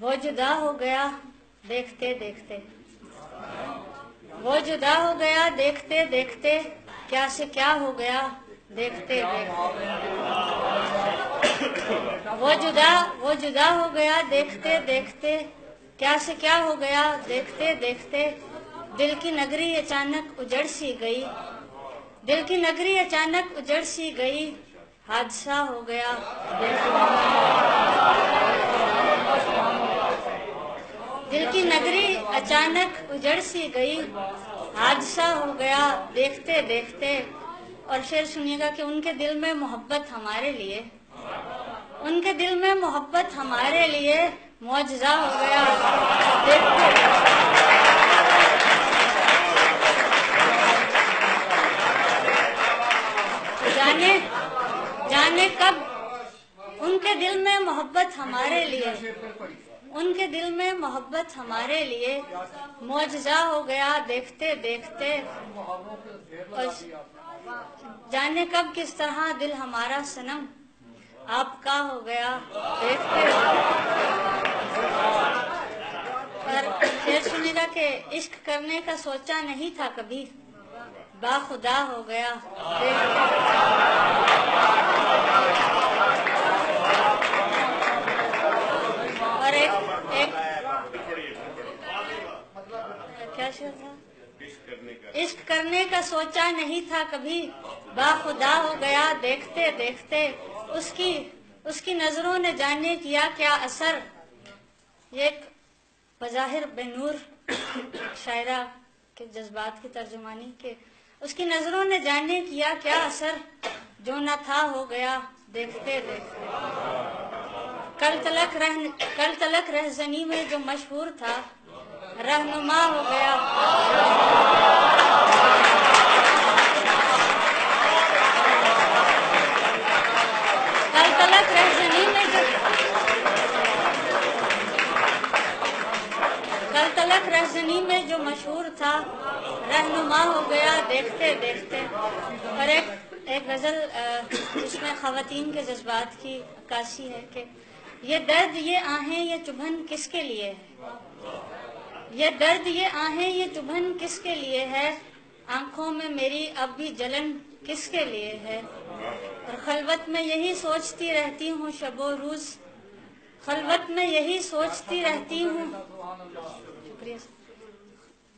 وہ جدا ہو گیا دیکھتے دیکھتے، وہ جدا ہو گیا دیکھتے دیکھتے، کیا سے کیا ہو گیا دیکھتے دیکھتے، وہ جدا ہو گیا دیکھتے دیکھتے، کیا سے کیا ہو گیا دیکھتے دیکھتے، دل کی نگری اچانک اجڑ سی گئی، دل کی نگری اچانک اجڑ سی گئی، حادثہ ہو گیا دل کی نگری اچانک اجڑ سی گئی، حادثہ ہو گیا دیکھتے دیکھتے۔ اور شعر سنیے گا کہ ان کے دل میں محبت ہمارے لیے، ان کے دل میں محبت ہمارے لیے معجزہ ہو گیا دیکھتے جانے کب ان کے دل میں محبت ہمارے لیے، ان کے دل میں محبت ہمارے لیے معجزہ ہو گیا دیکھتے دیکھتے، اور جانے کب کس طرح دل ہمارا صنم آپ کا ہو گیا دیکھتے۔ اور پھر سنے گا کہ عشق کرنے کا سوچا نہیں تھا کبھی، با خدا ہو گیا دیکھتے۔ اور ایک کیا شعر تھا؟ عشق کرنے کا سوچا نہیں تھا کبھی، با خدا ہو گیا دیکھتے دیکھتے، اس کی نظروں نے جانے کیا کیا اثر۔ یہ ایک بظاہر بے نور شاعرہ کے جذبات کی ترجمانی، کہ اس کی نظروں نے جانے کیا کیا اثر، جو نہ تھا ہو گیا دیکھتے دیکھتے۔ کل تلک رہزنی میں جو مشہور تھا، رہنما ہو گیا۔ کل تلک رہزنی میں جو مشہور تھا، رہنما ہو گیا دیکھتے دیکھتے۔ اور ایک غزل جس میں خواتین کے جذبات کی عکاسی ہے کہ یہ درد یہ آہیں یہ چبھن کس کے لیے ہے، یہ درد یہ آہیں یہ چبھن کس کے لیے ہے، آنکھوں میں میری اب بھی جلن کس کے لیے ہے، اور خلوت میں یہی سوچتی رہتی ہوں شب و روز، خلوت میں یہی سوچتی رہتی ہوں، شکریہ،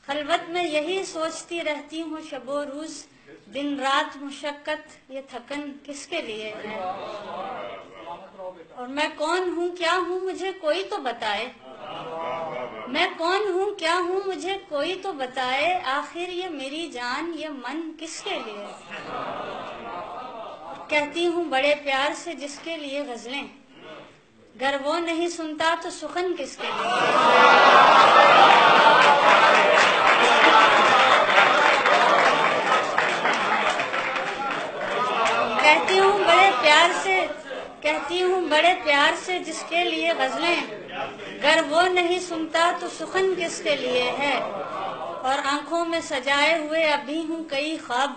خلوت میں یہی سوچتی رہتی ہوں شب و روز، دن رات مشقت یہ تھکن کس کے لیے ہے، اور میں کون ہوں کیا ہوں مجھے کوئی تو بتائے، میں کون ہوں کیا ہوں مجھے کوئی تو بتائے، آخر یہ میری جان یہ من کس کے لیے، کہتی ہوں بڑے پیار سے جس کے لیے غزلیں، گر وہ نہیں سنتا تو سخن کس کے لیے، کہتی ہوں بڑے پیار سے جس کے لیے غزلیں، گر وہ نہیں سنتا تو سخن کس کے لیے ہے، اور آنکھوں میں سجائے ہوئے ابھی ہوں کئی خواب،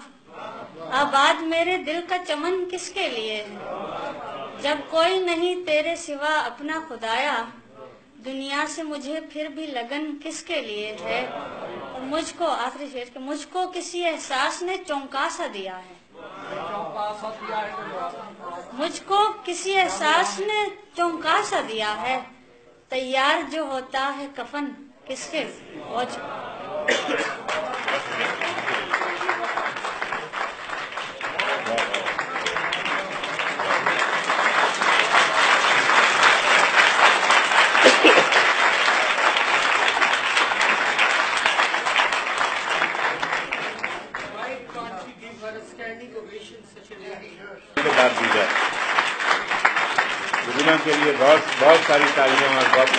آباد میرے دل کا چمن کس کے لیے ہے، جب کوئی نہیں تیرے سوا اپنا خدایا، دنیا سے مجھے پھر بھی لگن کس کے لیے ہے، اور مجھ کو آخری شعر کہ مجھ کو کسی احساس نے چونکا سا دیا ہے، مجھ کو کسی احساس نے چونکا سا دیا ہے، تیار جو ہوتا ہے کفن کس کے کے لیے بہت ساری تعلیمیں اور بہت